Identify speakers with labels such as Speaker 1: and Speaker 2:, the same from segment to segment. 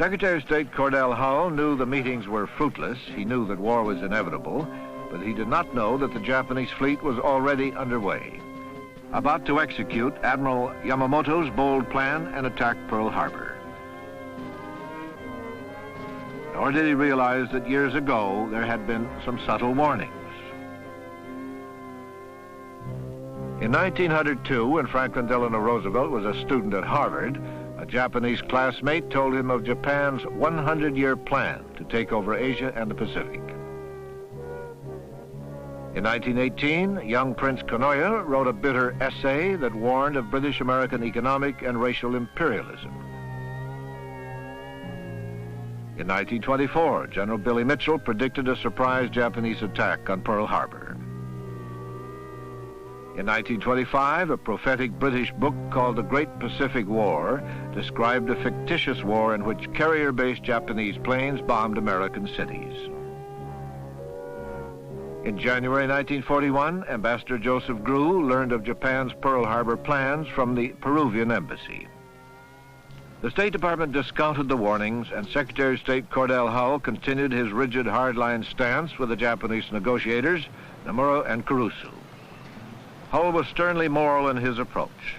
Speaker 1: Secretary of State Cordell Hull knew the meetings were fruitless. He knew that war was inevitable, but he did not know that the Japanese fleet was already underway, about to execute Admiral Yamamoto's bold plan and attack Pearl Harbor. Nor did he realize that years ago there had been some subtle warnings. In 1902, when Franklin Delano Roosevelt was a student at Harvard, a Japanese classmate told him of Japan's 100-year plan to take over Asia and the Pacific. In 1918, young Prince Konoye wrote a bitter essay that warned of British-American economic and racial imperialism. In 1924, General Billy Mitchell predicted a surprise Japanese attack on Pearl Harbor. In 1925, a prophetic British book called The Great Pacific War described a fictitious war in which carrier-based Japanese planes bombed American cities. In January 1941, Ambassador Joseph Grew learned of Japan's Pearl Harbor plans from the Peruvian embassy. The State Department discounted the warnings, and Secretary of State Cordell Hull continued his rigid hardline stance with the Japanese negotiators, Nomura and Kurusu. Hull was sternly moral in his approach.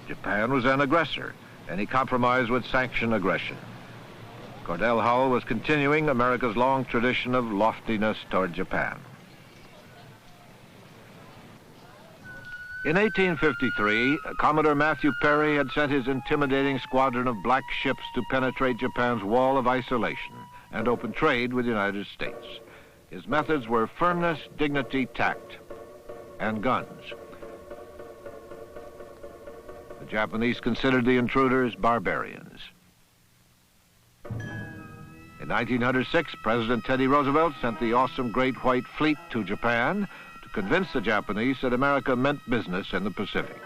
Speaker 1: Japan was an aggressor, and he compromised with sanction aggression. Cordell Hull was continuing America's long tradition of loftiness toward Japan. In 1853, Commodore Matthew Perry had sent his intimidating squadron of black ships to penetrate Japan's wall of isolation and open trade with the United States. His methods were firmness, dignity, tact, and guns. The Japanese considered the intruders barbarians. In 1906, President Teddy Roosevelt sent the awesome Great White Fleet to Japan to convince the Japanese that America meant business in the Pacific.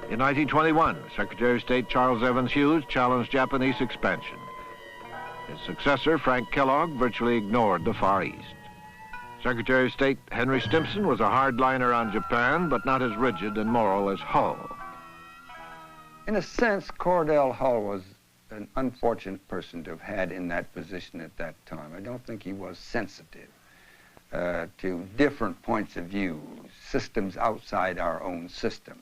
Speaker 1: In 1921, Secretary of State Charles Evans Hughes challenged Japanese expansion. His successor, Frank Kellogg, virtually ignored the Far East. Secretary of State Henry Stimson was a hardliner on Japan, but not as rigid and moral as Hull.
Speaker 2: In a sense, Cordell Hull was an unfortunate person to have had in that position at that time. I don't think he was sensitive to different points of view, systems outside our own system.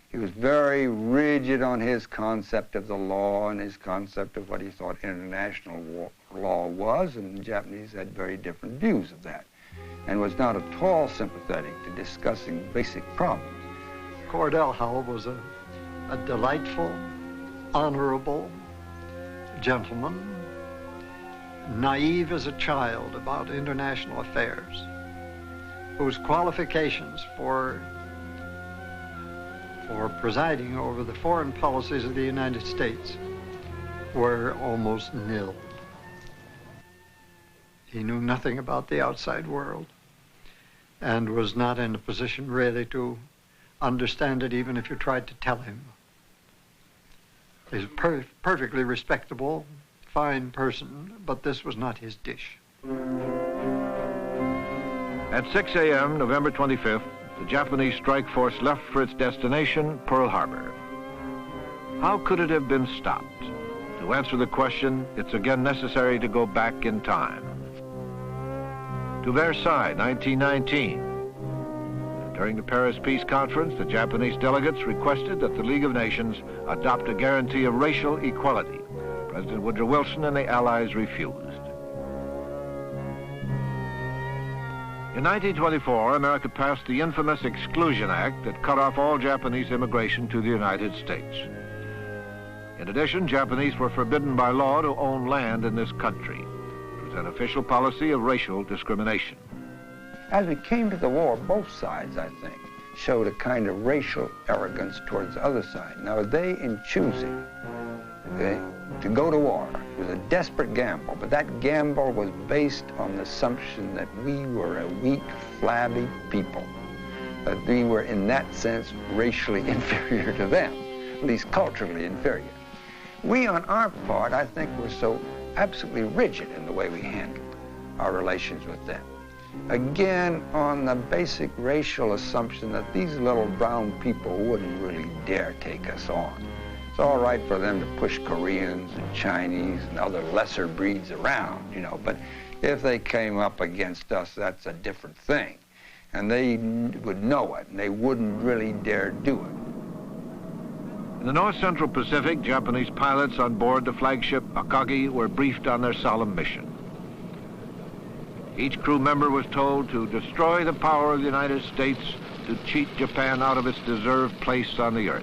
Speaker 2: He was very rigid on his concept of the law and his concept of what he thought international law was, and the Japanese had very different views of that, and was not at all sympathetic to discussing basic problems.
Speaker 3: Cordell Hull was a delightful, honorable gentleman, naive as a child about international affairs, whose qualifications for presiding over the foreign policies of the United States were almost nil. He knew nothing about the outside world and was not in a position really to understand it even if you tried to tell him. He's a perfectly respectable, fine person, but this was not his dish.
Speaker 1: At 6 a.m., November 25th, the Japanese strike force left for its destination, Pearl Harbor. How could it have been stopped? To answer the question, it's again necessary to go back in time. To Versailles, 1919. During the Paris Peace Conference, the Japanese delegates requested that the League of Nations adopt a guarantee of racial equality. President Woodrow Wilson and the Allies refused. In 1924, America passed the infamous Exclusion Act that cut off all Japanese immigration to the United States. In addition, Japanese were forbidden by law to own land in this country. It was an official policy of racial discrimination.
Speaker 2: As we came to the war, both sides, I think, showed a kind of racial arrogance towards the other side. Now, they, in choosing to go to war, it was a desperate gamble, but that gamble was based on the assumption that we were a weak, flabby people, that we were, in that sense, racially inferior to them, at least culturally inferior. We, on our part, I think, were so absolutely rigid in the way we handled our relations with them. Again, on the basic racial assumption that these little brown people wouldn't really dare take us on. It's all right for them to push Koreans and Chinese and other lesser breeds around, you know, but if they came up against us, that's a different thing. And they would know it, and they wouldn't really dare do it.
Speaker 1: In the North Central Pacific, Japanese pilots on board the flagship Akagi were briefed on their solemn mission. Each crew member was told to destroy the power of the United States to cheat Japan out of its deserved place on the earth.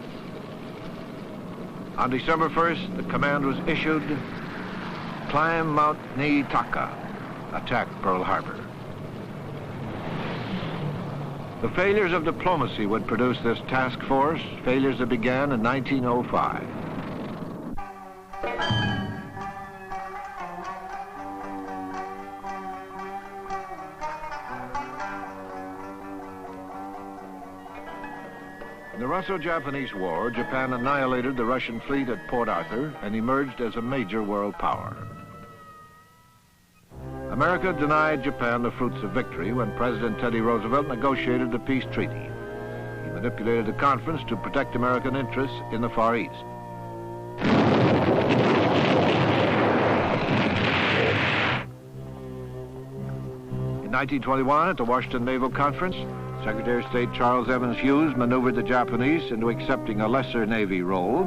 Speaker 1: On December 1st, the command was issued, climb Mount Niitaka, attack Pearl Harbor. The failures of diplomacy would produce this task force, failures that began in 1905. In the Russo-Japanese War, Japan annihilated the Russian fleet at Port Arthur and emerged as a major world power. America denied Japan the fruits of victory when President Teddy Roosevelt negotiated the peace treaty. He manipulated the conference to protect American interests in the Far East. In 1921, at the Washington Naval Conference, Secretary of State Charles Evans Hughes maneuvered the Japanese into accepting a lesser Navy role,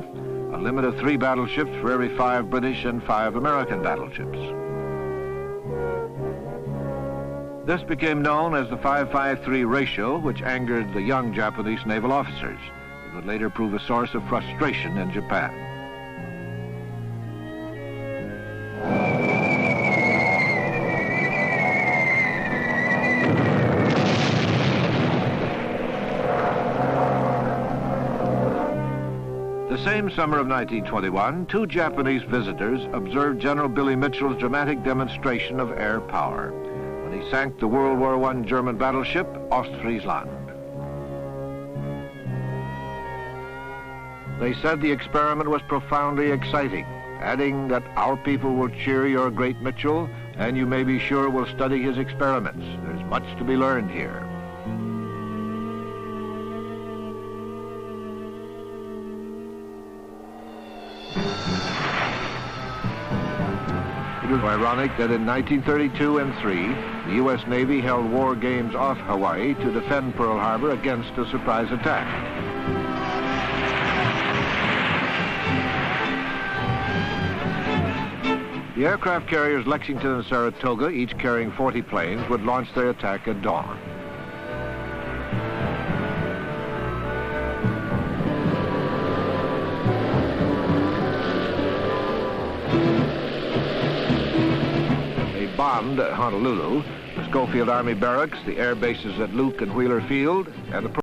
Speaker 1: a limit of 3 battleships for every 5 British and 5 American battleships. This became known as the 5-5-3 ratio, which angered the young Japanese naval officers. It would later prove a source of frustration in Japan. The same summer of 1921, 2 Japanese visitors observed General Billy Mitchell's dramatic demonstration of air power when he sank the World War I German battleship Ostfriesland. They said the experiment was profoundly exciting, adding that our people will cheer your great Mitchell, and you may be sure will study his experiments. There's much to be learned here. It was ironic that in 1932 and 3, the U.S. Navy held war games off Hawaii to defend Pearl Harbor against a surprise attack. The aircraft carriers Lexington and Saratoga, each carrying 40 planes, would launch their attack at dawn. Bombed Honolulu, the Schofield Army Barracks, the air bases at Luke and Wheeler Field, and the